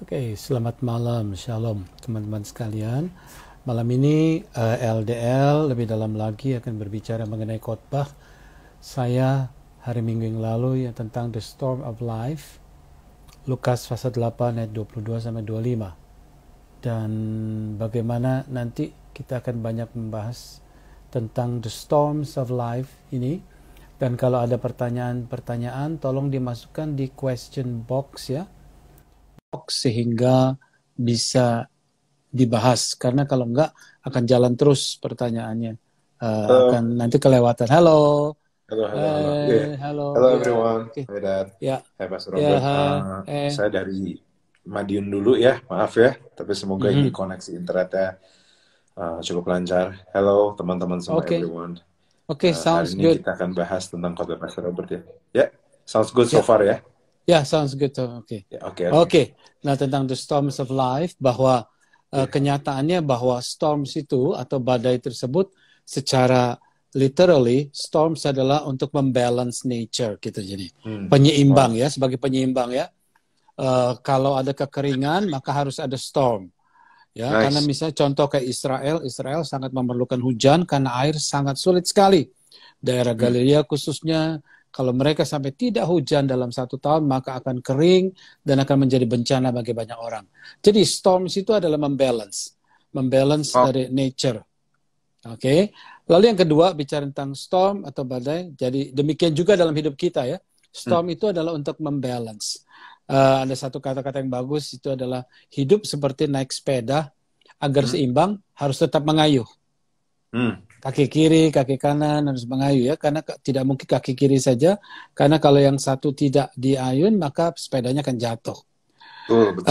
Oke, selamat malam, shalom teman-teman sekalian. Malam ini LDL lebih dalam lagi akan berbicara mengenai khotbah saya hari Minggu yang lalu yang tentang The Storm of Life, Lukas pasal 8 ayat 22 sampai 25. Dan bagaimana nanti kita akan banyak membahas tentang The Storms of Life ini. Dan kalau ada pertanyaan-pertanyaan tolong dimasukkan di question box ya, sehingga bisa dibahas, karena kalau enggak akan jalan terus pertanyaannya, akan nanti kelewatan. Halo, Halo. Yeah. halo, Hello ya, everyone. oke, Hi Dad. ya, Hai Pastor ya, Robert. hai, Saya dari Madiun dulu ya, maaf ya. Tapi semoga ini koneksi internetnya cukup lancar. Hello teman-teman semua, oke, everyone. sounds Hari ini good, kita akan bahas tentang khotbah Pastor Robert ya. Ya, sounds good so ya, far ya. ya, sounds good, oke, Ya, oke. oke. Nah, tentang the storms of life, bahwa kenyataannya bahwa storms itu atau badai tersebut secara literally, storms adalah untuk membalance nature gitu, jadi penyeimbang ya, sebagai penyeimbang ya. Kalau ada kekeringan maka harus ada storm ya, karena Nice. misalnya contoh kayak Israel sangat memerlukan hujan karena air sangat sulit sekali. Daerah Galilea khususnya, kalau mereka sampai tidak hujan dalam 1 tahun maka akan kering dan akan menjadi bencana bagi banyak orang. Jadi storms itu adalah membalance dari nature. Oke. Lalu yang kedua bicara tentang storm atau badai. Jadi demikian juga dalam hidup kita ya. Storm itu adalah untuk membalance. Ada satu kata-kata yang bagus, itu adalah hidup seperti naik sepeda, agar seimbang harus tetap mengayuh. Kaki kiri, kaki kanan harus mengayuh ya, karena tidak mungkin kaki kiri saja, karena kalau yang satu tidak diayun maka sepedanya akan jatuh. Betul.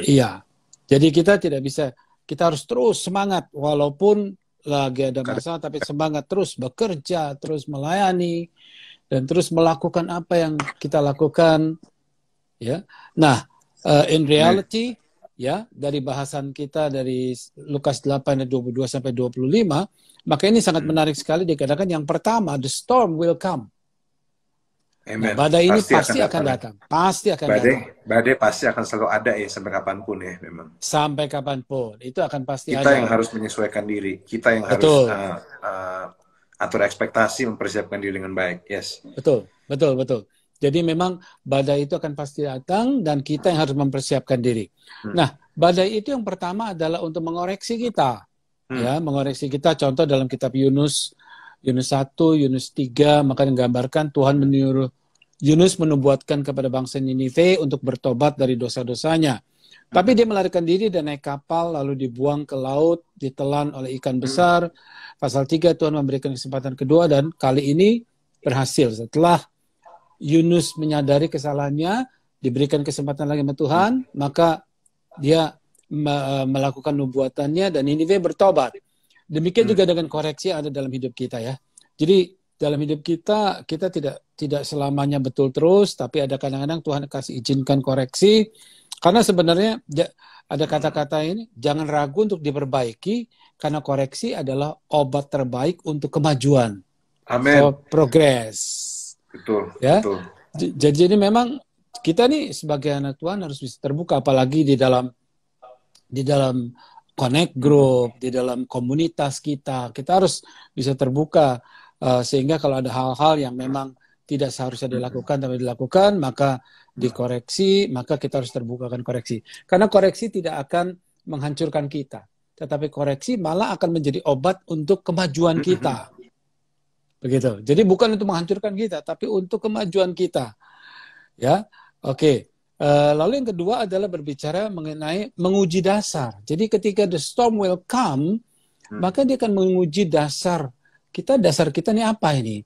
Iya. Jadi kita tidak bisa, kita harus terus semangat walaupun lagi ada masalah, tapi semangat terus bekerja, terus melayani, dan terus melakukan apa yang kita lakukan. Ya, nah, in reality, ya, dari bahasan kita dari Lukas 8 ayat 22 sampai 25, maka ini sangat menarik sekali dikatakan yang pertama, the storm will come. Nah, Amen. badai ini pasti akan datang. Pasti akan datang. Badai pasti akan selalu ada ya, sampai kapanpun ya memang. Sampai kapanpun, itu akan pasti Kita ada. yang harus menyesuaikan diri. Kita yang Betul. harus atur ekspektasi, mempersiapkan diri dengan baik. Yes. Betul. Jadi memang badai itu akan pasti datang dan kita yang harus mempersiapkan diri. Nah, badai itu yang pertama adalah untuk mengoreksi kita. Ya, mengoreksi kita. Contoh dalam kitab Yunus 1, Yunus 3, maka menggambarkan Tuhan menyuruh Yunus menubuatkan kepada bangsa Ninive untuk bertobat dari dosa-dosanya. Tapi dia melarikan diri dan naik kapal lalu dibuang ke laut, ditelan oleh ikan besar. Pasal 3 Tuhan memberikan kesempatan kedua dan kali ini berhasil. Setelah Yunus menyadari kesalahannya, diberikan kesempatan lagi sama Tuhan, maka dia melakukan nubuatannya dan Ninive bertobat. Demikian juga dengan koreksi yang ada dalam hidup kita ya. Jadi dalam hidup kita tidak selamanya betul terus, tapi ada kadang-kadang Tuhan kasih izinkan koreksi, karena sebenarnya ada kata-kata ini, jangan ragu untuk diperbaiki, karena koreksi adalah obat terbaik untuk kemajuan. Amin. For progress. Betul. Ya. Jadi ini memang kita nih sebagai anak Tuhan harus bisa terbuka, apalagi di dalam connect group, di dalam komunitas kita harus bisa terbuka, sehingga kalau ada hal-hal yang memang tidak seharusnya dilakukan tapi dilakukan, maka dikoreksi, maka kita harus terbuka akan koreksi. Karena koreksi tidak akan menghancurkan kita, tetapi koreksi malah akan menjadi obat untuk kemajuan kita. Begitu. Jadi bukan untuk menghancurkan kita, tapi untuk kemajuan kita. Ya, oke. Lalu yang kedua adalah berbicara mengenai menguji dasar. Jadi ketika the storm will come, maka dia akan menguji dasar kita. Dasar kita ini apa ini?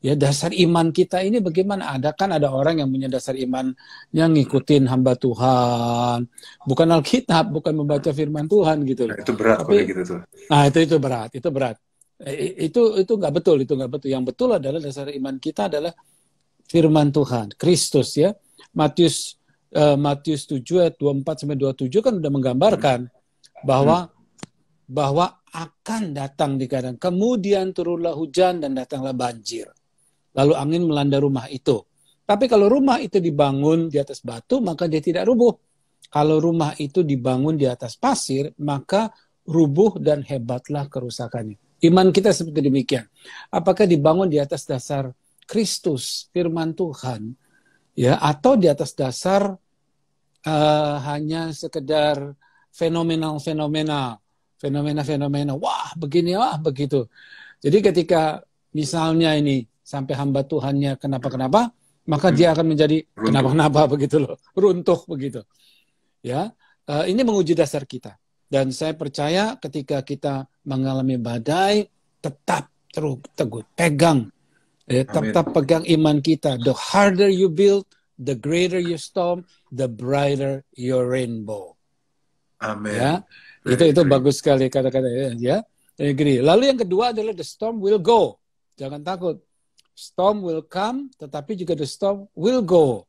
Ya, dasar iman kita ini bagaimana? Ada orang yang punya dasar iman yang ngikutin hamba Tuhan, bukan Alkitab, bukan membaca firman Tuhan gitu. Nah, itu berat kalau gitu tuh. Nah, itu berat. Itu nggak betul. Yang betul adalah dasar iman kita adalah firman Tuhan, Kristus ya. Matius 7 ayat 24 sampai 27 kan udah menggambarkan bahwa akan datang di kadang kemudian turunlah hujan dan datanglah banjir. Lalu angin melanda rumah itu. Tapi kalau rumah itu dibangun di atas batu, maka dia tidak rubuh. kalau rumah itu dibangun di atas pasir, maka rubuh dan hebatlah kerusakannya. Iman kita seperti demikian. Apakah dibangun di atas dasar Kristus, firman Tuhan, ya, atau di atas dasar hanya sekedar fenomena, wah begini, wah begitu. Jadi ketika misalnya ini sampai hamba Tuhannya kenapa-kenapa, maka dia akan menjadi kenapa-kenapa begitu loh, runtuh begitu. Ya, ini menguji dasar kita. Dan saya percaya ketika kita mengalami badai, tetap teguh, pegang, tetap pegang iman kita. The harder you build, the greater your storm, the brighter your rainbow. Amin. Ya, itu bagus sekali kata-kata ya. Lalu yang kedua adalah the storm will go. Jangan takut. Storm will come, tetapi juga the storm will go.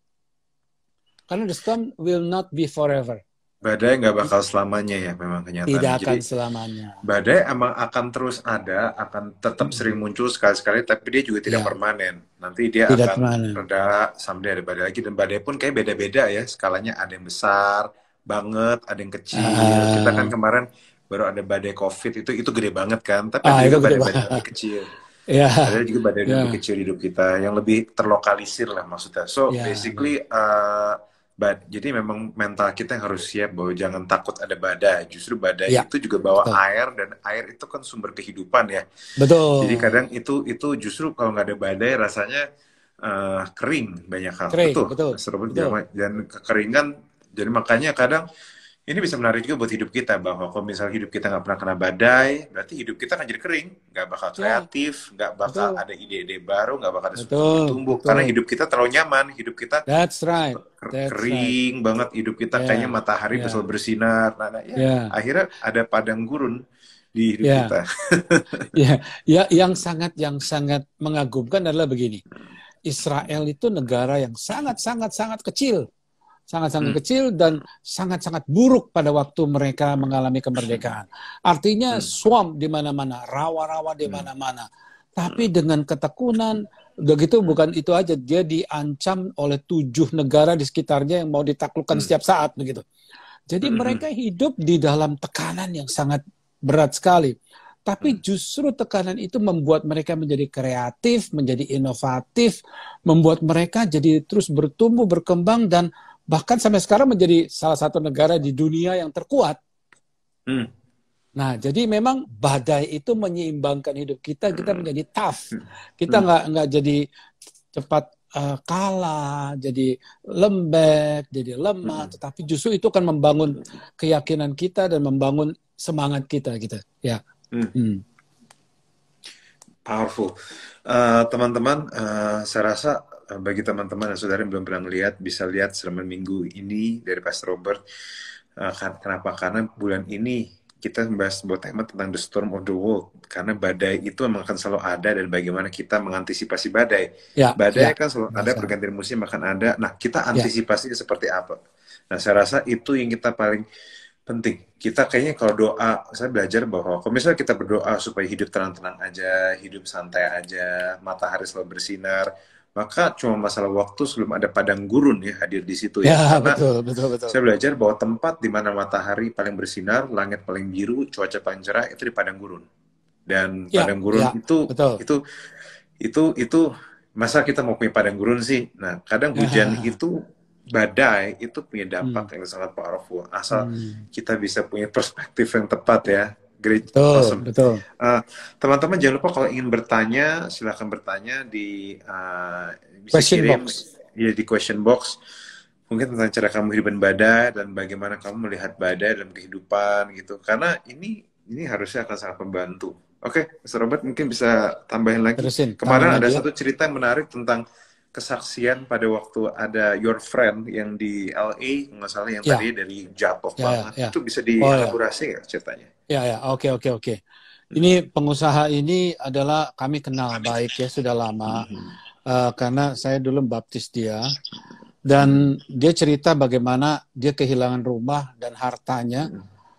Karena the storm will not be forever. Badai nggak bakal selamanya ya, memang kenyataan. Tidak akan selamanya. Badai emang akan terus ada, akan tetap sering muncul sekali-sekali, tapi dia juga tidak permanen. Nanti dia akan reda, someday ada badai lagi. Dan badai pun kayak beda-beda ya, skalanya ada yang besar banget, ada yang kecil. Kita kan kemarin baru ada badai COVID, itu gede banget kan, tapi ada juga badai-badai lebih kecil. Ada juga badai lebih kecil di hidup kita, yang lebih terlokalisir lah maksudnya. So basically, jadi memang mental kita yang harus siap bahwa jangan takut ada badai. Justru badai itu juga bawa air, dan air itu kan sumber kehidupan ya. Betul. Jadi kadang itu justru kalau nggak ada badai rasanya kering banyak hal. Betul. Dan kekeringan. Jadi makanya kadang ini bisa menarik juga buat hidup kita, bahwa kalau misalnya hidup kita nggak pernah kena badai, berarti hidup kita akan jadi kering, nggak bakal kreatif, nggak bakal ada ide-ide baru, nggak bakal ada sesuatu tumbuh, karena hidup kita terlalu nyaman, hidup kita kering banget, hidup kita kayaknya matahari selalu bersinar, akhirnya ada padang gurun di hidup kita. Yang sangat mengagumkan adalah begini, Israel itu negara yang sangat kecil. Sangat-sangat kecil dan sangat-sangat buruk pada waktu mereka mengalami kemerdekaan. Artinya swamp di mana-mana, rawa-rawa di mana-mana. Tapi dengan ketekunan, begitu bukan itu aja, dia diancam oleh 7 negara di sekitarnya yang mau ditaklukkan setiap saat begitu. Jadi mereka hidup di dalam tekanan yang sangat berat sekali. Tapi justru tekanan itu membuat mereka menjadi kreatif, menjadi inovatif, membuat mereka jadi terus bertumbuh, berkembang, dan bahkan sampai sekarang menjadi salah satu negara di dunia yang terkuat. Nah, jadi memang badai itu menyeimbangkan hidup kita menjadi tough. Kita nggak jadi cepat kalah, jadi lembek, jadi lemah, tetapi justru itu akan membangun keyakinan kita dan membangun semangat kita gitu. Ya. Powerful. Teman-teman, saya rasa bagi teman-teman dan saudara yang belum pernah melihat, bisa lihat sermon minggu ini dari Pastor Robert. Kenapa? Karena bulan ini kita membahas sebuah tema tentang the storm of the world. Karena badai itu memang akan selalu ada, dan bagaimana kita mengantisipasi badai. Badai kan selalu ada, pergantian musim akan ada. Nah, kita antisipasinya seperti apa? Nah, saya rasa itu yang kita paling penting. Kita kayaknya kalau doa, saya belajar bahwa kalau misalnya kita berdoa supaya hidup tenang-tenang aja, hidup santai aja, matahari selalu bersinar, maka cuma masalah waktu sebelum ada padang gurun ya hadir di situ ya. Karena betul. Saya belajar bahwa tempat di mana matahari paling bersinar, langit paling biru, cuaca paling cerah itu di padang gurun. Dan padang gurun itu masa kita mau punya padang gurun sih. Nah, kadang hujan itu, badai itu punya dampak yang sangat powerful. Asal kita bisa punya perspektif yang tepat ya. Great, awesome. Betul. Teman-teman jangan lupa kalau ingin bertanya, silahkan bertanya di bisa question kirim box. Ya, di question box. Mungkin tentang cara kamu hidup badai dan bagaimana kamu melihat badai dalam kehidupan gitu. Karena ini harusnya akan sangat membantu. Oke, Mr. Robert mungkin bisa tambahin lagi. Kemarin ada satu cerita yang menarik tentang kesaksian pada waktu ada your friend yang di LA, nggak salah, yang tadi dari jatuh banget. Itu bisa dielaborasi nggak ceritanya? Oke. Ini pengusaha ini adalah kami kenal baik ya, sudah lama. Karena saya dulu baptis dia. Dan dia cerita bagaimana dia kehilangan rumah dan hartanya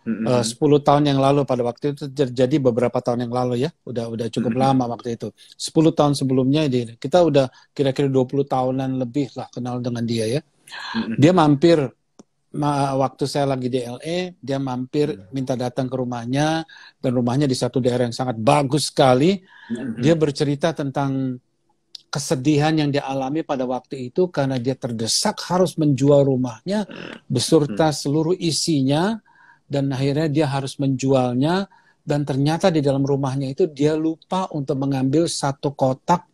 10 tahun yang lalu. Pada waktu itu terjadi beberapa tahun yang lalu ya. Udah cukup lama waktu itu. 10 tahun sebelumnya kita udah kira-kira 20 tahunan lebih lah kenal dengan dia ya. Dia mampir waktu saya lagi di LA, dia mampir minta datang ke rumahnya, dan rumahnya di satu daerah yang sangat bagus sekali. Dia bercerita tentang kesedihan yang dia alami pada waktu itu karena dia terdesak harus menjual rumahnya beserta seluruh isinya, dan akhirnya dia harus menjualnya, dan ternyata di dalam rumahnya itu dia lupa untuk mengambil satu kotak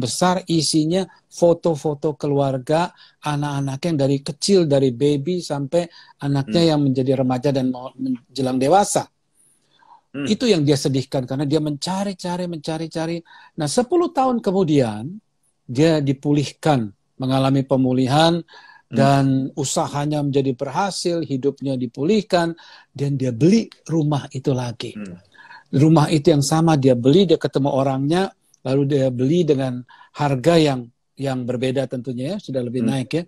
besar, isinya foto-foto keluarga anak-anaknya yang dari kecil, dari baby sampai anaknya yang menjadi remaja dan mau menjelang dewasa. Itu yang dia sedihkan karena dia mencari-cari. Nah, 10 tahun kemudian dia dipulihkan, mengalami pemulihan, dan usahanya menjadi berhasil, hidupnya dipulihkan, dan dia beli rumah itu lagi. Rumah itu yang sama dia beli, dia ketemu orangnya, lalu dia beli dengan harga yang berbeda tentunya ya, sudah lebih naik ya.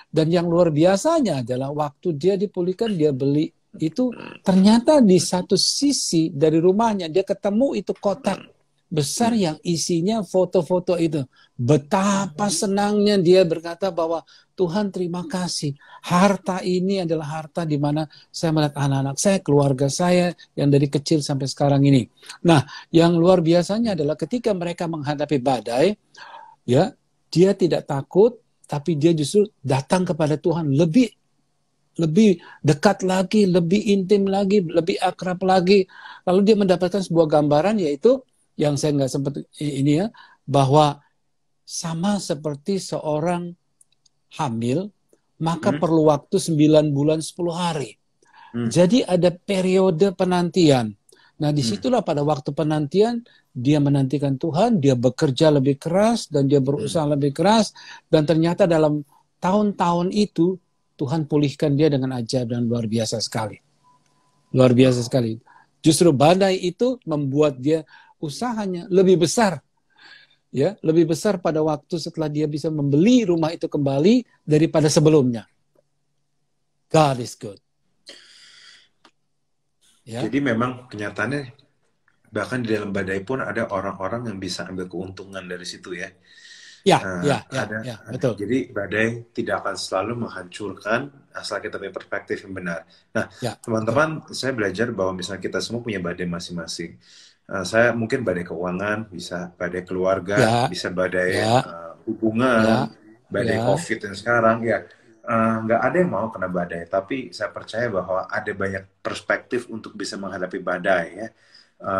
Dan yang luar biasanya adalah waktu dia dipulihkan, dia beli itu ternyata di satu sisi dari rumahnya dia ketemu itu kotak besar yang isinya foto-foto itu. Betapa senangnya dia berkata bahwa Tuhan terima kasih, harta ini adalah harta di mana saya melihat anak-anak saya, keluarga saya yang dari kecil sampai sekarang ini. Nah, yang luar biasanya adalah ketika mereka menghadapi badai, ya, dia tidak takut, tapi dia justru datang kepada Tuhan lebih dekat lagi, lebih intim lagi, lebih akrab lagi. Lalu dia mendapatkan sebuah gambaran, yaitu yang saya nggak sempat ini ya, bahwa sama seperti seorang hamil, maka perlu waktu 9 bulan 10 hari. Jadi ada periode penantian. Nah, disitulah pada waktu penantian, dia menantikan Tuhan, dia bekerja lebih keras, dan dia berusaha lebih keras, dan ternyata dalam tahun-tahun itu, Tuhan pulihkan dia dengan ajaib dan luar biasa sekali. Luar biasa sekali. Justru badai itu membuat dia usahanya lebih besar. Ya, lebih besar pada waktu setelah dia bisa membeli rumah itu kembali daripada sebelumnya. God is good. Ya. Jadi memang kenyataannya bahkan di dalam badai pun ada orang-orang yang bisa ambil keuntungan dari situ ya. Ya, betul. Jadi badai tidak akan selalu menghancurkan asal kita punya perspektif yang benar. Nah, teman-teman, saya belajar bahwa misalnya kita semua punya badai masing-masing. Saya mungkin badai keuangan, bisa badai keluarga, bisa badai hubungan, badai COVID yang sekarang. Nggak ada yang mau kena badai, tapi saya percaya bahwa ada banyak perspektif untuk bisa menghadapi badai. Ya.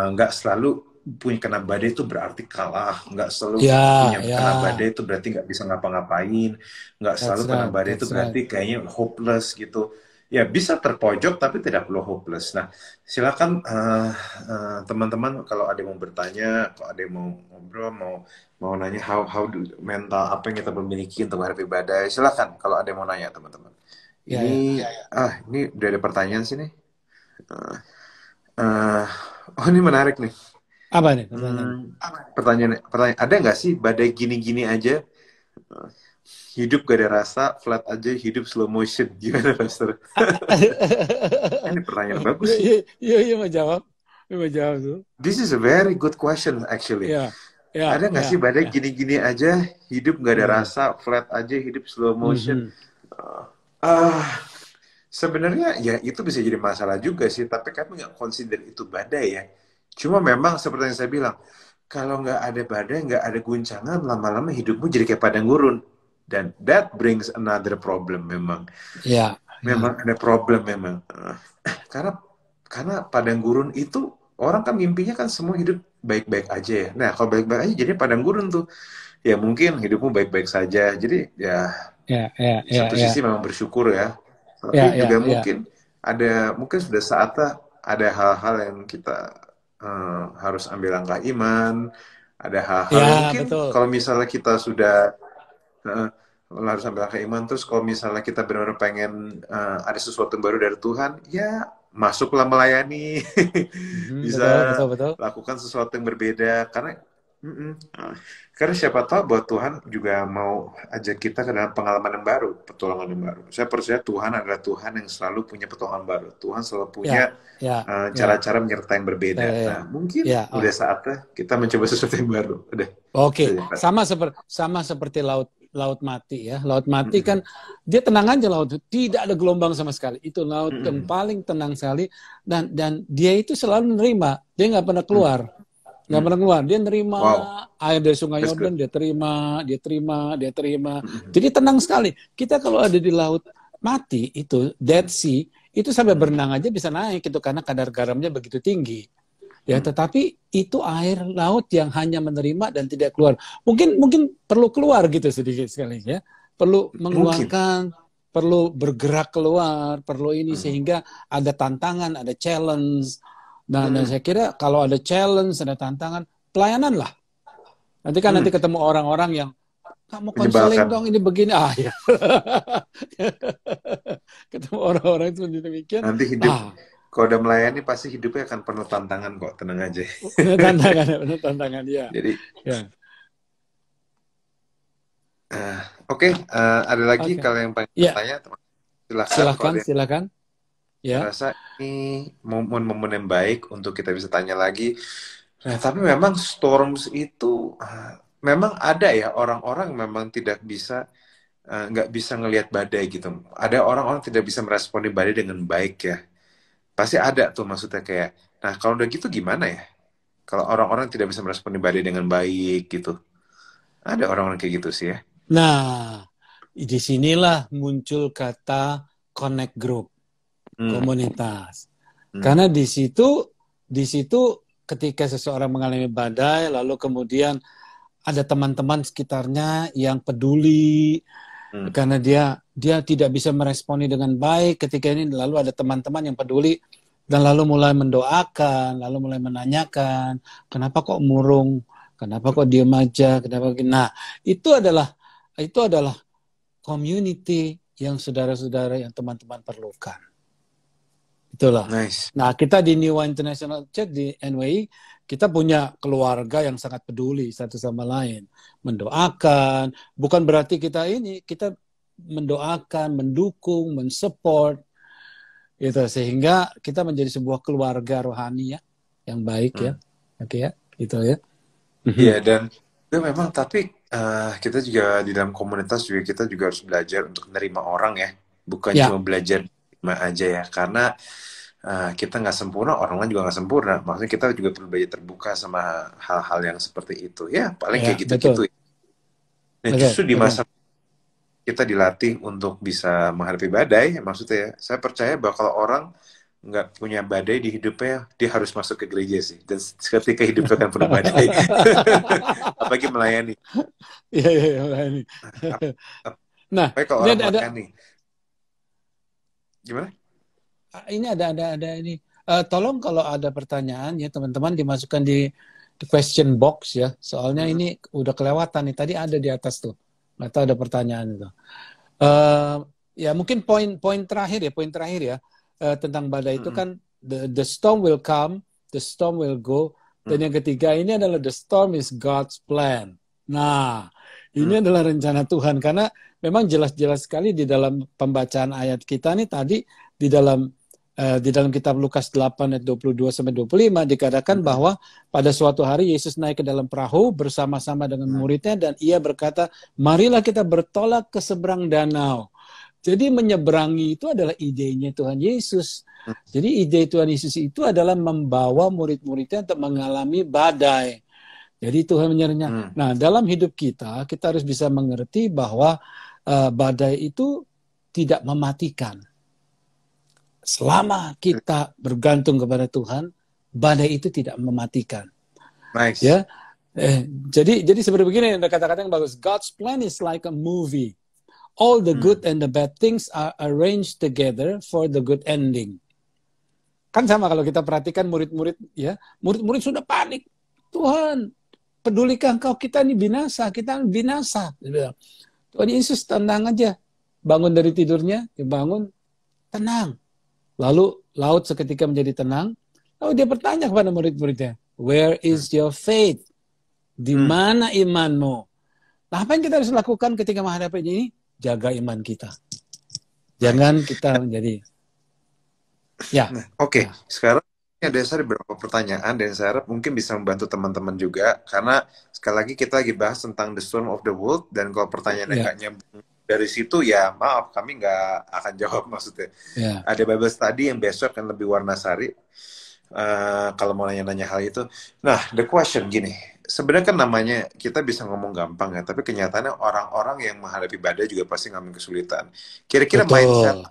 Nggak selalu punya kena badai itu berarti kalah, nggak selalu punya kena badai itu berarti nggak bisa ngapa-ngapain, nggak selalu kena badai itu berarti kayaknya hopeless gitu. Ya bisa terpojok tapi tidak perlu hopeless. Nah silakan teman-teman kalau ada yang mau bertanya, kalau ada yang mau ngobrol, mau nanya how mental apa yang kita memiliki untuk menghadapi badai, silakan kalau ada yang mau nanya teman-teman. Ini udah ada pertanyaan sini. Oh ini menarik nih. Apa nih pertanyaan? Ada nggak sih badai gini-gini aja, hidup gak ada rasa, flat aja, hidup slow motion, gimana Pastor? Ini pertanyaan bagus. Iya mau jawab tuh. This is a very good question actually. Ada nggak sih badai gini-gini aja, hidup gak ada rasa, flat aja, hidup slow motion? Sebenarnya ya itu bisa jadi masalah juga sih, tapi kami nggak consider itu badai ya. Cuma memang seperti yang saya bilang, kalau nggak ada badai, nggak ada guncangan, lama-lama hidupmu jadi kayak padang gurun. Dan that brings another problem memang. Memang ada problem memang. Karena padang gurun itu, orang kan mimpinya kan semua hidup baik-baik aja ya. Nah kalau baik-baik aja jadi padang gurun tuh. Ya mungkin hidupmu baik-baik saja. Jadi ya satu sisi memang bersyukur ya. Tapi juga mungkin sudah saatnya ada hal-hal yang kita harus ambil langkah iman, ada hal-hal yang mungkin kalau misalnya kita sudah harus ambil langkah iman, terus kalau misalnya kita benar-benar pengen ada sesuatu yang baru dari Tuhan, ya masuklah melayani, bisa betul. Lakukan sesuatu yang berbeda, karena siapa tahu bahwa Tuhan juga mau ajak kita ke dalam pengalaman yang baru, pertolongan yang baru. Saya percaya Tuhan adalah Tuhan yang selalu punya pertolongan baru. Tuhan selalu punya cara-cara menyertai yang berbeda. Nah, mungkin udah saatnya kita mencoba sesuatu yang baru. Oke. Sama seperti laut laut mati ya. Laut mati kan dia tenang aja laut, tidak ada gelombang sama sekali. Itu laut yang paling tenang sekali dan dia itu selalu menerima. Dia nggak pernah keluar. Nggak pernah keluar. Dia nerima air dari Sungai That's Yordan, good. dia terima. Jadi tenang sekali. Kita kalau ada di laut mati itu Dead Sea itu sampai berenang aja bisa naik itu karena kadar garamnya begitu tinggi. Ya, tetapi itu air laut yang hanya menerima dan tidak keluar. Mungkin perlu keluar gitu sedikit sekali ya. Perlu mengeluarkan, perlu bergerak keluar, perlu ini sehingga ada tantangan, ada challenge. Nah, dan saya kira kalau ada challenge, ada tantangan, pelayanan lah. Nanti ketemu orang-orang yang kamu konseling dong ini begini. Ya. Ketemu orang-orang itu demikian. Nanti hidup kalau udah melayani pasti hidupnya akan penuh tantangan kok, tenang aja. Penuh tantangan ya. Jadi ya. Oke, ada lagi kalau yang pengen tanya, silakan. Ya. Saya rasa ini momen-momen yang baik untuk kita bisa tanya lagi. Nah, tapi memang storms itu memang ada ya orang-orang memang tidak bisa nggak bisa ngelihat badai gitu. Ada orang-orang tidak bisa meresponi badai dengan baik ya. Pasti ada tuh maksudnya kayak. Nah kalau udah gitu gimana ya? Kalau orang-orang tidak bisa meresponi badai dengan baik gitu. Ada orang-orang kayak gitu sih ya. Nah, disinilah muncul kata connect group, komunitas. Karena di situ ketika seseorang mengalami badai, lalu kemudian ada teman-teman sekitarnya yang peduli, karena dia tidak bisa meresponi dengan baik ketika ini, lalu ada teman-teman yang peduli dan lalu mulai mendoakan, lalu mulai menanyakan, kenapa kok murung, kenapa kok diam aja, kenapa. Nah, itu adalah community yang saudara-saudara yang teman-teman perlukan. Itulah. Nice. Nah, kita di New Wine International Church di NWI, kita punya keluarga yang sangat peduli satu sama lain, mendoakan. Bukan berarti kita mendoakan, mendukung, mensupport, gitu, sehingga kita menjadi sebuah keluarga rohani ya, yang baik ya, oke ya, gitu ya. Iya, dan itu memang tapi kita juga di dalam komunitas juga kita juga harus belajar untuk menerima orang ya, bukan cuma belajar menerima aja ya, karena kita nggak sempurna, orang lain juga nggak sempurna. Maksudnya kita juga perlu belajar terbuka sama hal-hal yang seperti itu. Ya, paling kayak gitu-gitu. Nah, justru di masa kita dilatih untuk bisa menghadapi badai, maksudnya ya, saya percaya bahwa kalau orang nggak punya badai di hidupnya, dia harus masuk ke gereja sih. Dan ketika hidupnya akan penuh badai. Apalagi melayani. Iya, melayani. Nah, kalau orang melayani. Gimana? Ini ada ini. Tolong kalau ada pertanyaan ya teman-teman dimasukkan di question box ya. Soalnya ini udah kelewatan nih. Tadi ada di atas tuh. Nggak tahu ada pertanyaan itu. Ya mungkin poin terakhir ya tentang badai itu kan the storm will come, the storm will go. Dan yang ketiga ini adalah the storm is God's plan. Nah, ini adalah rencana Tuhan karena memang jelas-jelas sekali di dalam pembacaan ayat kita nih tadi di dalam kitab Lukas 8 ayat 22 sampai 25 dikatakan bahwa pada suatu hari Yesus naik ke dalam perahu bersama-sama dengan muridnya dan ia berkata, "Marilah kita bertolak ke seberang danau." Jadi menyeberangi itu adalah idenya Tuhan Yesus. Jadi ide Tuhan Yesus itu adalah membawa murid-muridnya untuk mengalami badai. Jadi Tuhan menyerahnya. Nah, dalam hidup kita harus bisa mengerti bahwa badai itu tidak mematikan. Selama kita bergantung kepada Tuhan, badai itu tidak mematikan. Nice. Ya, jadi seperti begini, ada kata-kata yang bagus. God's plan is like a movie. All the good and the bad things are arranged together for the good ending. Kan sama kalau kita perhatikan murid-murid ya, murid-murid sudah panik. Tuhan, pedulikah Engkau kita ini binasa? Kita binasa. Tuhan Yesus tenang aja. Bangun dari tidurnya, dibangun, tenang. Lalu laut seketika menjadi tenang. Lalu dia bertanya kepada murid-muridnya, "Where is your faith?" Di mana imanmu? Nah, apa yang kita harus lakukan ketika menghadapi ini? Jaga iman kita. Jangan kita menjadi. Ya. Oke. Sekarang ada saya beberapa pertanyaan dan saya harap mungkin bisa membantu teman-teman juga karena sekali lagi kita lagi bahas tentang the storm of the world dan kalau pertanyaannya Ya, nggak nyambung dari situ ya maaf kami nggak akan jawab maksudnya. ya, Ada Bible study yang besok akan lebih warna-sari kalau mau nanya-nanya hal itu. Nah, the question gini, sebenarnya kan namanya kita bisa ngomong gampang ya, tapi kenyataannya orang-orang yang menghadapi badai juga pasti ngalamin kesulitan. Kira-kira betul.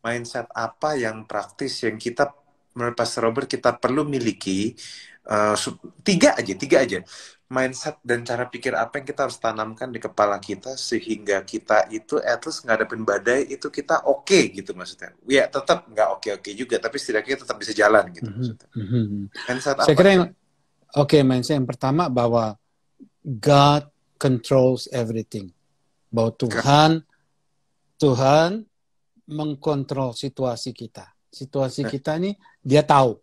mindset apa yang praktis yang kita menurut Pastor Robert kita perlu miliki tiga aja mindset dan cara pikir apa yang kita harus tanamkan di kepala kita sehingga kita itu at least ngadepin badai itu kita oke gitu maksudnya ya tetap nggak oke juga tapi setidaknya tetap bisa jalan gitu Mhm, maksudnya mhm. mindset Saya apa kira tuh. yang oke, mindset yang pertama bahwa God controls everything. Bahwa Tuhan mengkontrol situasi kita. Situasi kita ini dia tahu.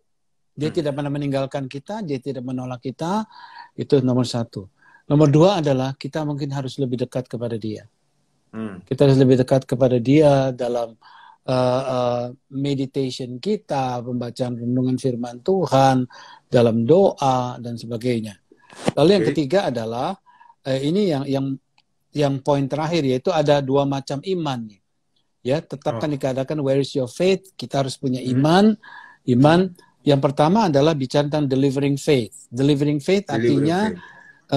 Dia tidak pernah meninggalkan kita, dia tidak menolak kita. Itu nomor satu. Nomor dua adalah kita mungkin harus lebih dekat kepada dia. Kita harus lebih dekat kepada dia dalam meditation kita, pembacaan renungan firman Tuhan, dalam doa dan sebagainya. Lalu yang ketiga adalah ini yang poin terakhir yaitu ada dua macam iman. Ya, tetapkan dikatakan where is your faith? Kita harus punya iman. Iman yang pertama adalah bicara tentang delivering faith. Delivering faith artinya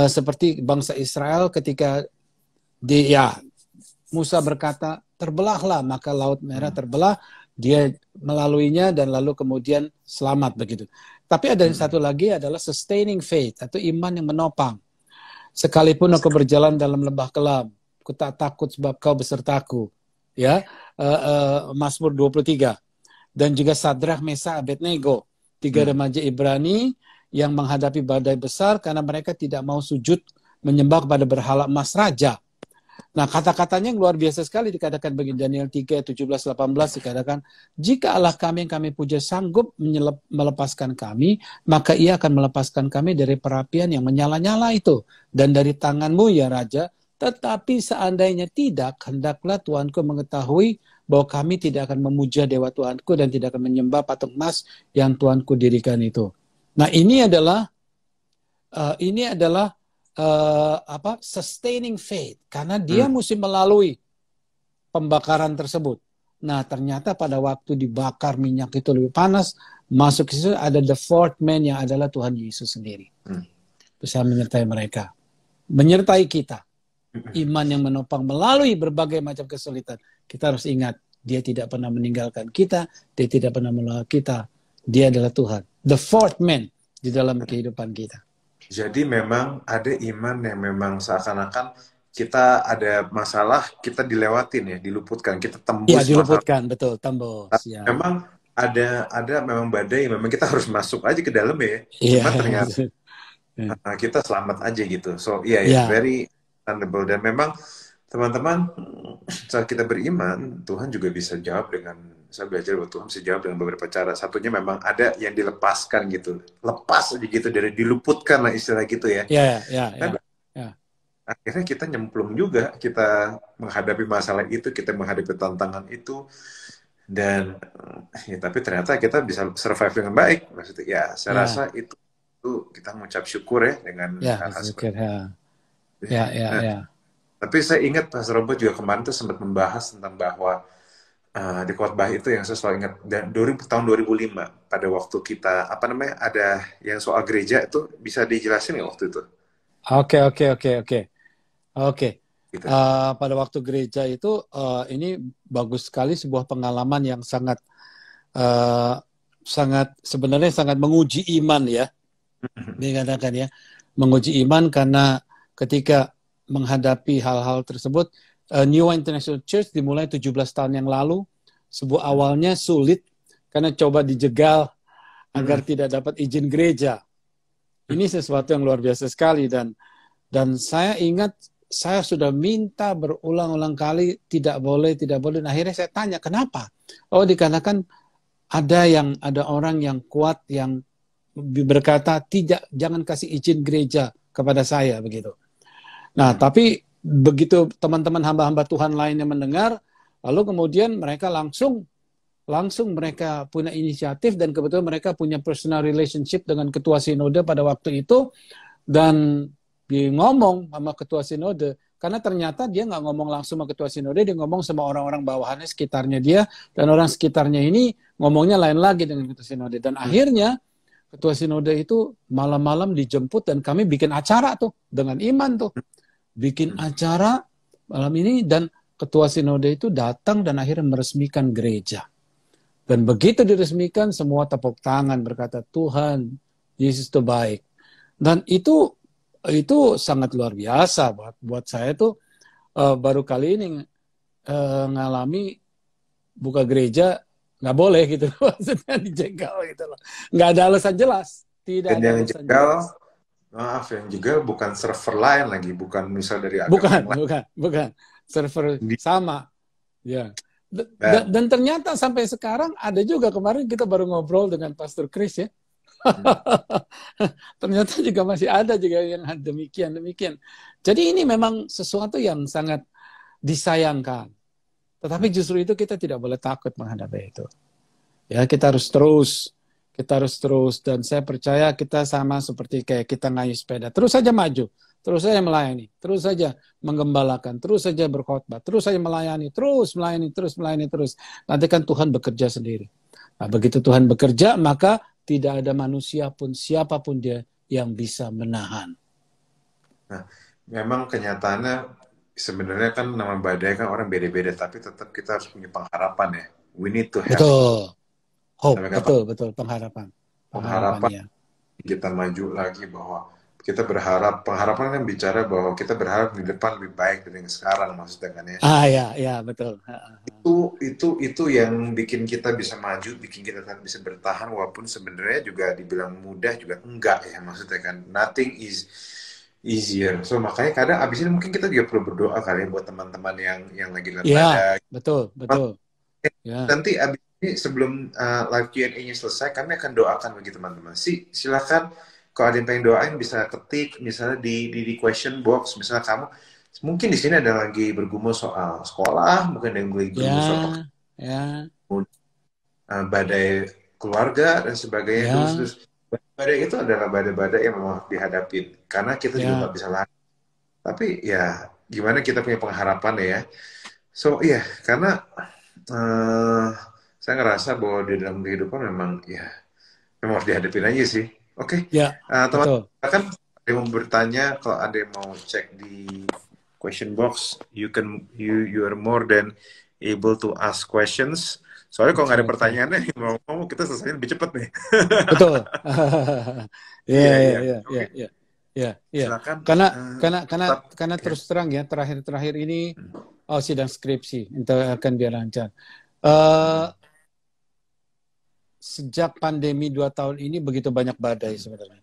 seperti bangsa Israel ketika Musa berkata, terbelahlah, maka Laut Merah terbelah, dia melaluinya dan lalu kemudian selamat begitu. Tapi ada yang satu lagi adalah sustaining faith atau iman yang menopang. Sekalipun aku berjalan dalam lembah kelam, aku tak takut sebab kau besertaku. Ya, Mazmur 23. Dan juga Sadrach, Mesach, Abednego, tiga remaja Ibrani yang menghadapi badai besar karena mereka tidak mau sujud menyembah kepada berhala emas raja. Nah, kata-katanya yang luar biasa sekali dikatakan bagi Daniel 3, 17, 18 dikatakan, jika Allah kami yang kami puja sanggup melepaskan kami, maka ia akan melepaskan kami dari perapian yang menyala-nyala itu. Dan dari tanganmu ya Raja, tetapi seandainya tidak, hendaklah Tuanku mengetahui bahwa kami tidak akan memuja Dewa Tuanku dan tidak akan menyembah patung emas yang Tuanku dirikan itu. Nah, ini adalah sustaining faith karena dia mesti melalui pembakaran tersebut. Nah, ternyata pada waktu dibakar minyak itu lebih panas, masuk ke situ ada the fourth man yang adalah Tuhan Yesus sendiri. Bisa menyertai mereka. Menyertai kita. Iman yang menopang melalui berbagai macam kesulitan. Kita harus ingat, dia tidak pernah meninggalkan kita, dia tidak pernah menolak kita. Dia adalah Tuhan. The fourth man di dalam kehidupan kita. Jadi memang ada iman yang memang seakan-akan kita ada masalah, kita dilewatin ya, diluputkan, kita tembus Ya, masalah. diluputkan, betul, tembus. Ya. Memang ada memang badai, memang kita harus masuk aja ke dalam ya. Iya. Cuma ternyata kita selamat aja gitu. So very understandable. Dan memang teman-teman saat kita beriman, Tuhan juga bisa jawab saya belajar bahwa Tuhan bisa jawab dengan beberapa cara. Satunya memang ada yang dilepaskan gitu. Lepas aja gitu, dari diluputkan lah istilah gitu ya. Ya. Akhirnya kita nyemplung juga, kita menghadapi masalah itu, kita menghadapi tantangan itu. Dan tapi ternyata kita bisa survive dengan baik. Maksudnya ya saya rasa itu kita mengucap syukur ya dengan hal-hal seperti itu. Tapi saya ingat Pastor Robert juga kemarin tuh sempat membahas tentang bahwa di khotbah itu yang saya selalu ingat tahun 2005 pada waktu kita ada yang soal gereja itu bisa dijelasin nggak waktu itu? Oke. Gitu. Pada waktu gereja itu ini bagus sekali sebuah pengalaman yang sangat sebenarnya sangat menguji iman ya. Dikatakan ya, menguji iman karena ketika menghadapi hal-hal tersebut, New International Church dimulai 17 tahun yang lalu. Sebuah awalnya sulit karena coba dijegal agar tidak dapat izin gereja. Ini sesuatu yang luar biasa sekali dan saya ingat saya sudah minta berulang-ulang kali tidak boleh. Dan akhirnya saya tanya kenapa? Oh, dikarenakan ada orang yang kuat yang berkata jangan kasih izin gereja kepada saya begitu. Nah, tapi begitu teman-teman hamba-hamba Tuhan lainnya mendengar, lalu kemudian mereka langsung langsung mereka punya inisiatif dan kebetulan mereka punya personal relationship dengan ketua sinode pada waktu itu, dan dia ngomong sama ketua sinode, karena ternyata dia nggak ngomong langsung sama ketua sinode, dia ngomong sama orang-orang bawahannya sekitarnya dia, dan orang sekitarnya ini ngomongnya lain lagi dengan ketua sinode, dan akhirnya ketua sinode itu malam-malam dijemput dan kami bikin acara tuh dengan Iman tuh, bikin acara malam ini, dan ketua sinode itu datang dan akhirnya meresmikan gereja. Dan begitu diresmikan, semua tepuk tangan berkata, Tuhan, Yesus itu baik. Dan itu sangat luar biasa buat saya tuh, baru kali ini ngalami buka gereja nggak boleh gitu, maksudnya dijegal gitu loh. Nggak ada alasan jelas, tidak Dan ada yang alasan jegal, jelas. maaf, yang jegal bukan server lain lagi, bukan misal dari agama Bukan, yang lain. bukan. Server Di- sama. Ya. Dan, Dan ternyata sampai sekarang ada juga, kemarin kita baru ngobrol dengan Pastor Chris ya. Ternyata juga masih ada juga yang demikian. Jadi ini memang sesuatu yang sangat disayangkan. Tetapi justru itu kita tidak boleh takut menghadapi itu. Ya, kita harus terus, dan saya percaya kita sama seperti kayak kita ngayuh sepeda. Terus saja maju, terus saja melayani, terus saja menggembalakan, terus saja berkhotbah, terus saja melayani, terus melayani. Nanti kan Tuhan bekerja sendiri. Nah, begitu Tuhan bekerja, maka tidak ada manusia pun, siapapun dia yang bisa menahan. nah, memang kenyataannya sebenarnya kan nama badai kan orang beda-beda, tapi tetap kita harus punya pengharapan ya. We need to have Betul. Hope, sampai kapan betul, pengharapan. pengharapan Ya. kita maju lagi, bahwa kita berharap, pengharapan kan bicara bahwa kita berharap di depan lebih baik dari yang sekarang, maksudnya kan ya. Ya, betul. Itu yang bikin kita bisa maju, bikin kita bisa bertahan, walaupun sebenarnya juga dibilang mudah juga enggak ya, maksudnya kan nothing is easier. So makanya kadang abis ini mungkin kita juga perlu berdoa kali ya buat teman-teman yang lagi dalam badai. Betul. Ya. Nanti abis ini sebelum live Q&A-nya selesai, kami akan doakan bagi teman-teman. Silakan kalau ada yang pengen doain bisa ketik misalnya di question box, misalnya kamu mungkin di sini ada lagi bergumul soal sekolah, mungkin ada yang bergumul soal badai keluarga dan sebagainya. Terus badai itu adalah badai-badai yang memang dihadapin, karena kita juga nggak bisa lari. Tapi ya gimana kita punya pengharapan ya. So iya, karena saya ngerasa bahwa di dalam kehidupan memang harus dihadapin aja sih. Oke. Teman-teman kan ada yang mau bertanya, kalau ada yang mau cek di question box, you are more than able to ask questions. Soalnya kalau nggak ada pertanyaannya, mau kita selesai lebih cepat nih. Betul. Iya. Silakan. Karena terus terang ya, terakhir ini sidang skripsi itu akan biar lancar. Sejak pandemi 2 tahun ini begitu banyak badai sebenarnya.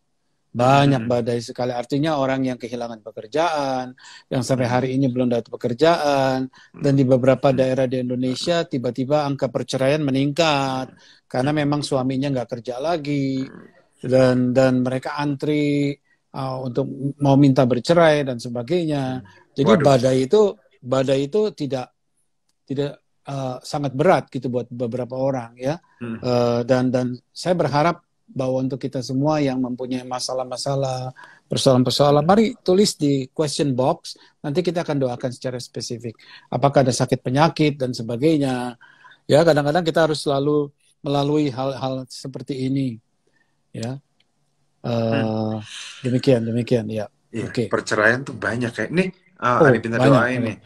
Banyak badai sekali. Artinya orang yang kehilangan pekerjaan, yang sampai hari ini belum dapat pekerjaan, dan di beberapa daerah di Indonesia tiba-tiba angka perceraian meningkat karena memang suaminya nggak kerja lagi, dan mereka antri untuk mau minta bercerai dan sebagainya. Jadi badai itu tidak sangat berat gitu buat beberapa orang ya. Dan saya berharap bahwa untuk kita semua yang mempunyai masalah-masalah, persoalan-persoalan, mari tulis di question box, nanti kita akan doakan secara spesifik. Apakah ada sakit penyakit dan sebagainya. Ya, kadang-kadang kita harus selalu melalui hal-hal seperti ini. Ya. Demikian ya. Okay. Perceraian tuh banyak kayak nih. Ada pinta doa ini.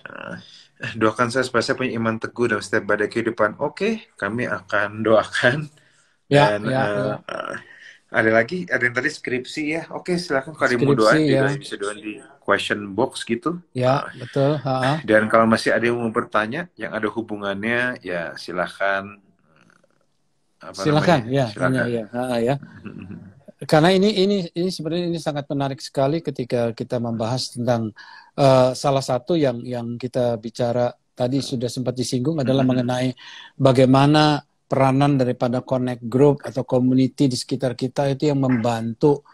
Doakan saya supaya saya punya iman teguh dalam setiap badai kehidupan. Oke, kami akan doakan. Dan ada yang tadi skripsi ya. Oke, silakan kalau mau doain juga bisa doain di question box gitu. Ya, betul. Dan kalau masih ada yang mau bertanya yang ada hubungannya, ya silakan. Silakan. Karena ini sebenarnya ini sangat menarik sekali ketika kita membahas tentang salah satu yang kita bicara tadi sudah sempat disinggung adalah mengenai bagaimana peranan daripada connect group atau community di sekitar kita itu yang membantu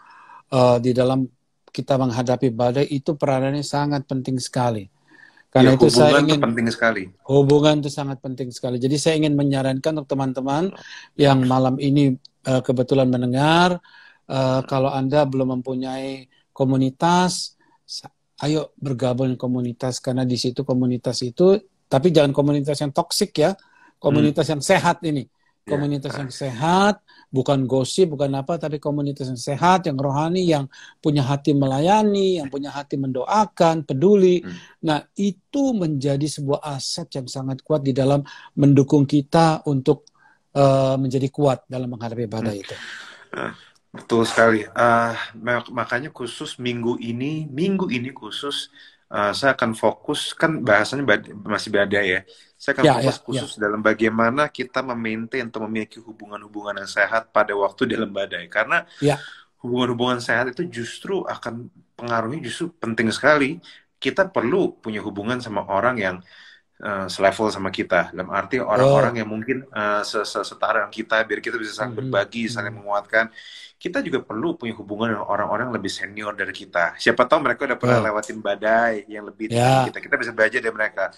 di dalam kita menghadapi badai, itu peranannya sangat penting sekali. Ya, Karena itu saya hubungan itu ingin penting sekali. hubungan itu sangat penting sekali. Jadi saya ingin menyarankan untuk teman-teman yang malam ini kebetulan mendengar, kalau Anda belum mempunyai komunitas, ayo bergabung di komunitas, karena di situ komunitas itu, tapi jangan komunitas yang toksik ya, komunitas yang sehat ini. Ya, Komunitas yang sehat, bukan gosip, bukan apa, tapi komunitas yang sehat, yang rohani, yang punya hati melayani, yang punya hati mendoakan, peduli. Nah, itu menjadi sebuah aset yang sangat kuat di dalam mendukung kita untuk menjadi kuat dalam menghadapi badai itu. Betul sekali. Makanya khusus minggu ini khusus saya akan fokus, kan bahasanya masih badai ya. Saya akan fokus khusus dalam bagaimana kita memaintain atau memiliki hubungan-hubungan yang sehat pada waktu dalam badai. Karena hubungan-hubungan sehat itu justru akan pengaruhnya justru penting sekali. Kita perlu punya hubungan sama orang yang selevel sama kita, dalam arti orang-orang yang mungkin setara dengan kita, biar kita bisa saling berbagi, saling menguatkan. Kita juga perlu punya hubungan dengan orang-orang lebih senior dari kita. Siapa tahu mereka udah pernah lewatin badai yang lebih tinggi kita bisa belajar dari mereka.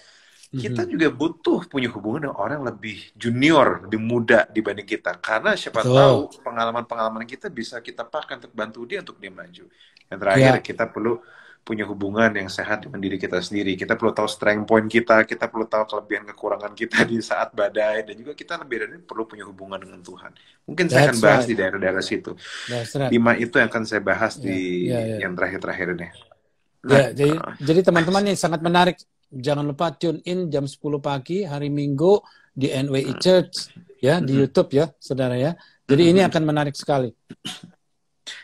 Kita juga butuh punya hubungan dengan orang lebih junior, lebih muda dibanding kita, karena siapa tahu pengalaman-pengalaman kita bisa kita pakai untuk bantu dia untuk dia maju. Yang terakhir, kita perlu punya hubungan yang sehat dengan diri kita sendiri. Kita perlu tahu strength point kita perlu tahu kelebihan kekurangan kita di saat badai, dan juga kita lebih dari perlu punya hubungan dengan Tuhan. Mungkin saya akan bahas di daerah-daerah situ. 5 itu yang akan saya bahas di yang terakhir-terakhir ini. Nah, jadi teman-teman ini sangat menarik. Jangan lupa tune in jam 10 pagi hari Minggu di NWI Church ya, di YouTube ya, saudara ya. Jadi ini akan menarik sekali.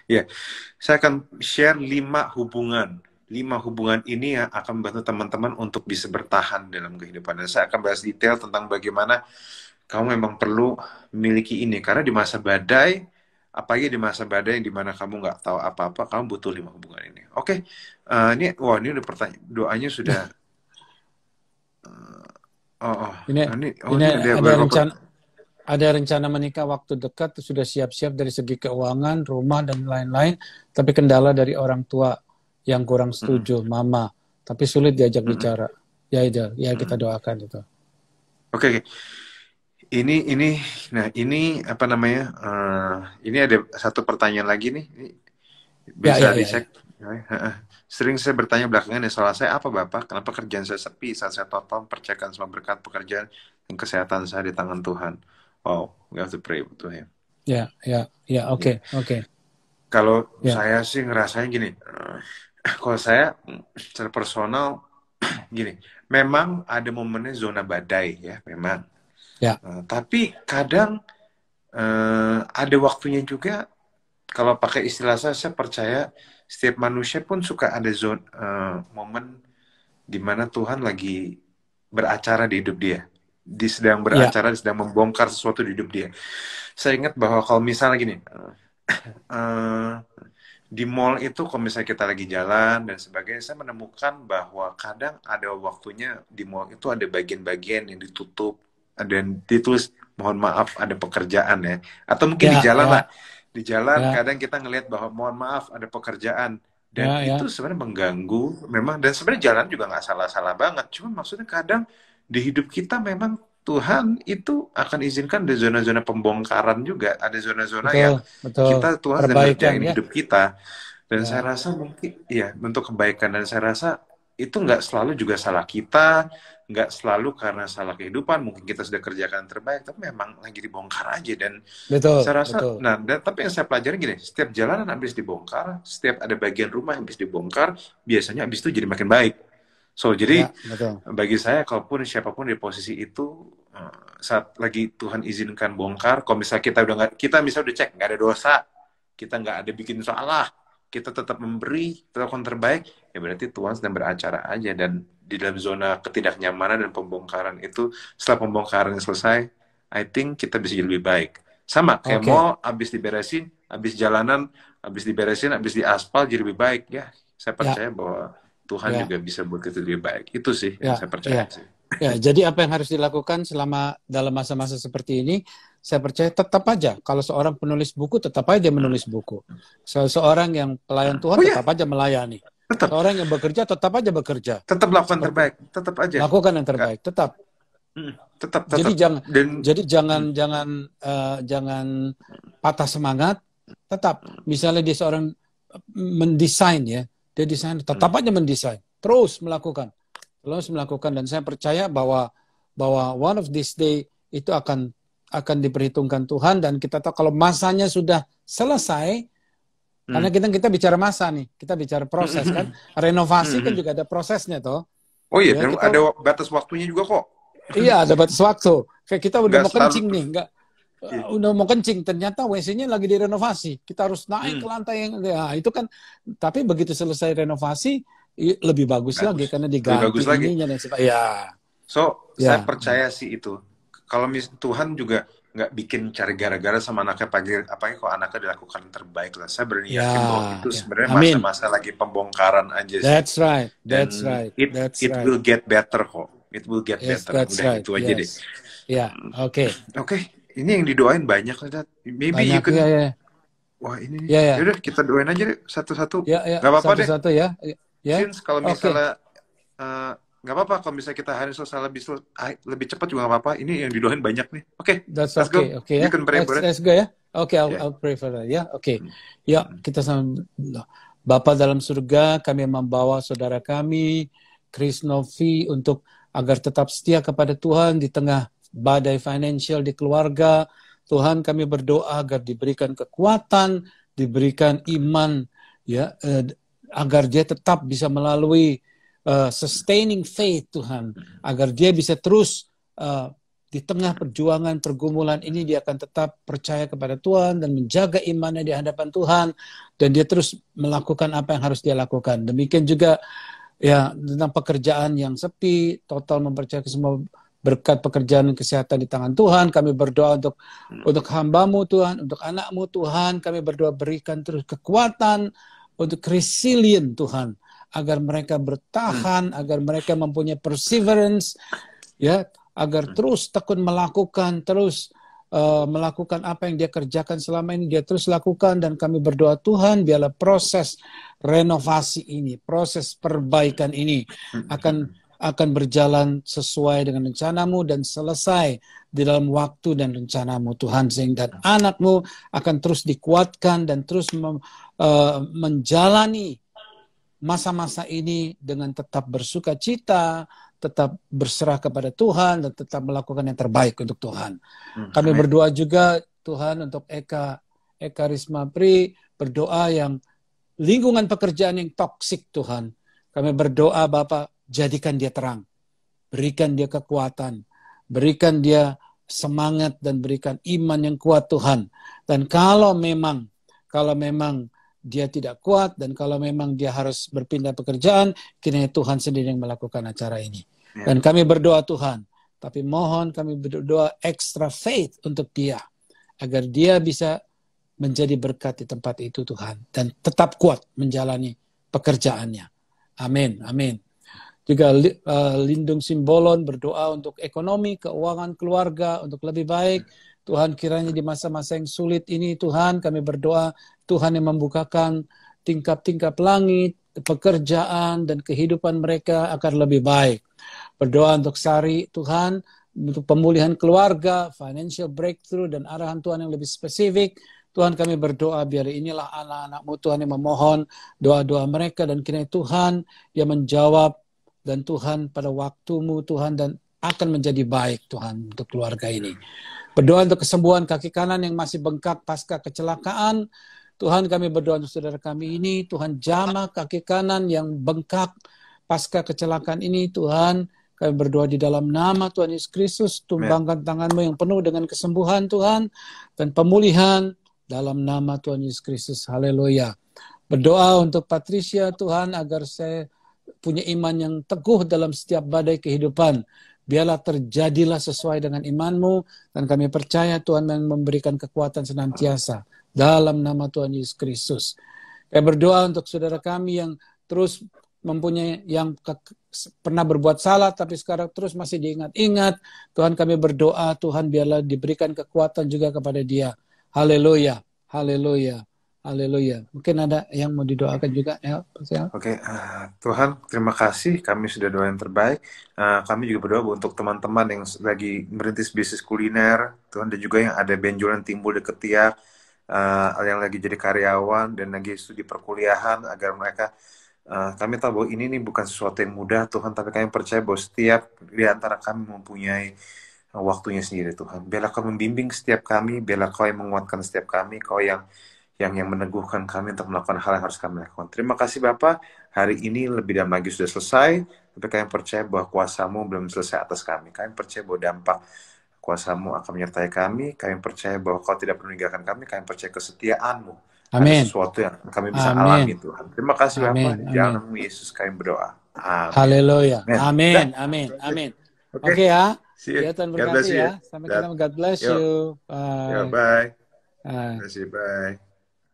Ya, saya akan share 5 hubungan. 5 hubungan ini yang akan membantu teman-teman untuk bisa bertahan dalam kehidupan. Dan saya akan bahas detail tentang bagaimana kamu memang perlu memiliki ini. Karena di masa badai, apalagi di masa badai yang dimana kamu nggak tahu apa-apa, kamu butuh 5 hubungan ini. Oke, ini udah pertanyaan, doanya sudah. Ini ada rencana menikah waktu dekat, sudah siap-siap dari segi keuangan, rumah, dan lain-lain, tapi kendala dari orang tua yang kurang setuju, mama, tapi sulit diajak bicara. Ya kita doakan itu. Oke. Ini apa namanya? Ini ada satu pertanyaan lagi nih. Bisa dicek. Sering saya bertanya belakangan, salah saya apa Bapak? Kenapa kerjaan saya sepi saat saya total percayakan semua berkat pekerjaan dan kesehatan saya di tangan Tuhan? Wow, we have to pray to Him. Oke. Kalau saya sih ngerasanya gini, kalau saya secara personal gini, memang ada momennya zona badai ya, memang. Tapi kadang ada waktunya juga. Kalau pakai istilah saya percaya setiap manusia pun suka ada momen di mana Tuhan lagi beracara di hidup dia. Sedang beracara, sedang membongkar sesuatu di hidup dia. Saya ingat bahwa kalau misalnya gini, di mall itu kalau misalnya kita lagi jalan dan sebagainya, saya menemukan bahwa kadang ada waktunya di mall itu ada bagian-bagian yang ditutup, dan ditulis mohon maaf ada pekerjaan ya. Atau mungkin di jalan lah. Di jalan kadang kita ngelihat bahwa mohon maaf ada pekerjaan, dan itu sebenarnya mengganggu memang, dan sebenarnya jalan juga nggak salah-salah banget, cuma maksudnya kadang di hidup kita memang Tuhan itu akan izinkan ada zona-zona pembongkaran juga, ada zona-zona yang kita Tuhan sedang ngerjain hidup kita, dan saya rasa mungkin bentuk kebaikan, dan saya rasa itu nggak selalu juga salah kita, nggak selalu karena salah kehidupan, mungkin kita sudah kerjakan yang terbaik, tapi memang lagi dibongkar aja. Dan saya rasa, tapi yang saya pelajari gini, setiap jalanan habis dibongkar, setiap ada bagian rumah yang habis dibongkar, biasanya habis itu jadi makin baik. Jadi bagi saya, kalaupun siapapun di posisi itu, saat lagi Tuhan izinkan bongkar, kalau misalnya kita misalnya udah cek nggak ada dosa, kita nggak ada bikin salah, kita tetap memberi, tetap yang terbaik, ya berarti Tuhan sedang beracara aja. Dan di dalam zona ketidaknyamanan dan pembongkaran itu, setelah pembongkaran selesai, I think kita bisa jadi lebih baik. Sama kayak mall, habis diberesin, habis jalanan, habis diberesin, habis diaspal, jadi lebih baik. Ya, saya percaya bahwa Tuhan juga bisa buat kita lebih baik. Itu sih yang saya percaya sih. Jadi apa yang harus dilakukan selama dalam masa-masa seperti ini? Saya percaya tetap aja, kalau seorang penulis buku, tetap aja dia menulis buku. Seorang yang pelayan Tuhan, tetap aja melayani. Tetap. Orang yang bekerja tetap aja bekerja. Tetap lakukan terbaik. Tetap aja. Lakukan yang terbaik. Tetap. Tetap. Jadi jangan, Dan jangan patah semangat. Tetap. Misalnya dia seorang mendesain ya, dia desain, tetap aja mendesain. Terus melakukan. Dan saya percaya bahwa one of this day itu akan diperhitungkan Tuhan, dan kita tahu kalau masanya sudah selesai. Karena kita bicara masa nih, kita bicara proses kan. Renovasi kan juga ada prosesnya toh. Oh iya, ya, ada batas waktunya juga kok. Iya, ada batas waktu. Kayak kita udah mau kencing nih, udah mau kencing, ternyata WC-nya lagi direnovasi. Kita harus naik ke lantai yang, ya itu kan. Tapi begitu selesai renovasi, lebih bagus lagi karena diganti ininya dan sebagainya. Ya. So, saya percaya sih itu. Kalau Tuhan juga nggak bikin cari gara-gara sama anaknya apalagi kalau anaknya dilakukan yang terbaik lah. Saya berani yakin bahwa itu sebenarnya masa-masa lagi pembongkaran aja sih. That's right. It will get better kok. It will get better. Udah itu aja deh. Ya, oke. Ini yang didoain banyak lah. Maybe banyak, you can. Wah ini. Yaudah kita doain aja deh satu-satu. Gak apa-apa deh. Satu-satu ya. Since kalau misalnya nggak apa-apa kalau misalnya kita hari selesai lebih cepat juga nggak apa-apa. Ini yang didoain banyak nih. Let's go. You can pray for it. Let's go ya. I'll pray for that ya. Ya, kita sama Bapa dalam surga, kami membawa saudara kami Chris Novi untuk agar tetap setia kepada Tuhan di tengah badai financial di keluarga. Tuhan, kami berdoa agar diberikan kekuatan, diberikan iman ya, agar dia tetap bisa melalui sustaining faith Tuhan, agar dia bisa terus di tengah perjuangan pergumulan ini dia akan tetap percaya kepada Tuhan dan menjaga imannya di hadapan Tuhan, dan dia terus melakukan apa yang harus dia lakukan. Demikian juga ya tentang pekerjaan yang sepi, total mempercayai semua berkat pekerjaan dan kesehatan di tangan Tuhan. Kami berdoa untuk hamba-Mu Tuhan, untuk anak-Mu Tuhan. Kami berdoa berikan terus kekuatan untuk resilient Tuhan, agar mereka bertahan, agar mereka mempunyai perseverance, ya, agar terus tekun melakukan, melakukan apa yang dia kerjakan selama ini, dia terus lakukan. Dan kami berdoa Tuhan, biarlah proses renovasi ini, proses perbaikan ini akan berjalan sesuai dengan rencana-Mu dan selesai di dalam waktu dan rencana-Mu Tuhan, sehingga anak-Mu akan terus dikuatkan dan terus menjalani masa-masa ini dengan tetap bersuka cita, tetap berserah kepada Tuhan, dan tetap melakukan yang terbaik untuk Tuhan. Kami berdoa juga Tuhan untuk Eka Risma Pri, berdoa yang lingkungan pekerjaan yang toksik Tuhan. Kami berdoa Bapak, jadikan dia terang, berikan dia kekuatan, berikan dia semangat, dan berikan iman yang kuat Tuhan. Dan kalau memang dia tidak kuat, dan kalau memang dia harus berpindah pekerjaan, kiranya Tuhan sendiri yang melakukan acara ini. Dan kami berdoa Tuhan, tapi mohon kami berdoa extra faith untuk dia, agar dia bisa menjadi berkat di tempat itu Tuhan, dan tetap kuat menjalani pekerjaannya. Amin, amin. Juga Lindung Simbolon berdoa untuk ekonomi, keuangan keluarga, untuk lebih baik. Tuhan, kiranya di masa-masa yang sulit ini Tuhan, kami berdoa Tuhan yang membukakan tingkap-tingkap langit, pekerjaan dan kehidupan mereka akan lebih baik. Berdoa untuk Sari Tuhan, untuk pemulihan keluarga, financial breakthrough, dan arahan Tuhan yang lebih spesifik. Tuhan, kami berdoa biar inilah anak-anak-Mu Tuhan yang memohon doa-doa mereka, dan kiranya Tuhan yang menjawab, dan Tuhan pada waktu-Mu Tuhan, dan akan menjadi baik Tuhan untuk keluarga ini. Berdoa untuk kesembuhan kaki kanan yang masih bengkak pasca kecelakaan. Tuhan, kami berdoa untuk saudara kami ini. Tuhan, jamah kaki kanan yang bengkak pasca kecelakaan ini. Tuhan, kami berdoa di dalam nama Tuhan Yesus Kristus. Tumbangkan tangan-Mu yang penuh dengan kesembuhan Tuhan, dan pemulihan dalam nama Tuhan Yesus Kristus. Haleluya. Berdoa untuk Patricia Tuhan, agar saya punya iman yang teguh dalam setiap badai kehidupan. Biarlah terjadilah sesuai dengan iman-Mu, dan kami percaya Tuhan yang memberikan kekuatan senantiasa dalam nama Tuhan Yesus Kristus. Kami berdoa untuk saudara kami yang terus mempunyai, yang pernah berbuat salah tapi sekarang terus masih diingat-ingat. Tuhan, kami berdoa Tuhan biarlah diberikan kekuatan juga kepada dia. Haleluya, haleluya, Haleluya. Mungkin ada yang mau didoakan juga ya, Pastor. Oke, Tuhan, terima kasih. Kami sudah doa yang terbaik. Kami juga berdoa untuk teman-teman yang lagi merintis bisnis kuliner, Tuhan, dan juga yang ada benjolan timbul di ketiak, yang lagi jadi karyawan dan lagi studi perkuliahan, agar mereka, kami tahu bahwa ini nih bukan sesuatu yang mudah, Tuhan, tapi kami percaya bahwa setiap di antara kami mempunyai waktunya sendiri, Tuhan. Biarlah Kau membimbing setiap kami, biarlah Kau yang menguatkan setiap kami, Kau yang meneguhkan kami untuk melakukan hal yang harus kami lakukan. Terima kasih Bapak, hari ini lebih dan lagi sudah selesai, tapi kami percaya bahwa kuasa-Mu belum selesai atas kami. Kami percaya bahwa dampak kuasa-Mu akan menyertai kami percaya bahwa Kau tidak perlu meninggalkan kami percaya kesetiaan-Mu. Ada Amin. sesuatu yang kami bisa Amin. alami, Tuhan. Terima kasih Bapak, Amin. di Amin. dalam nama Yesus kami berdoa. Amin. Haleluya. Amin. Amin. Amin. Amin. Oke ya. See you. Ya, Tuhan God bless berkati you. ya. Sampai ketemu. God bless Yo. you. Yo, Bye. bye. Bye. Bless you. Bye.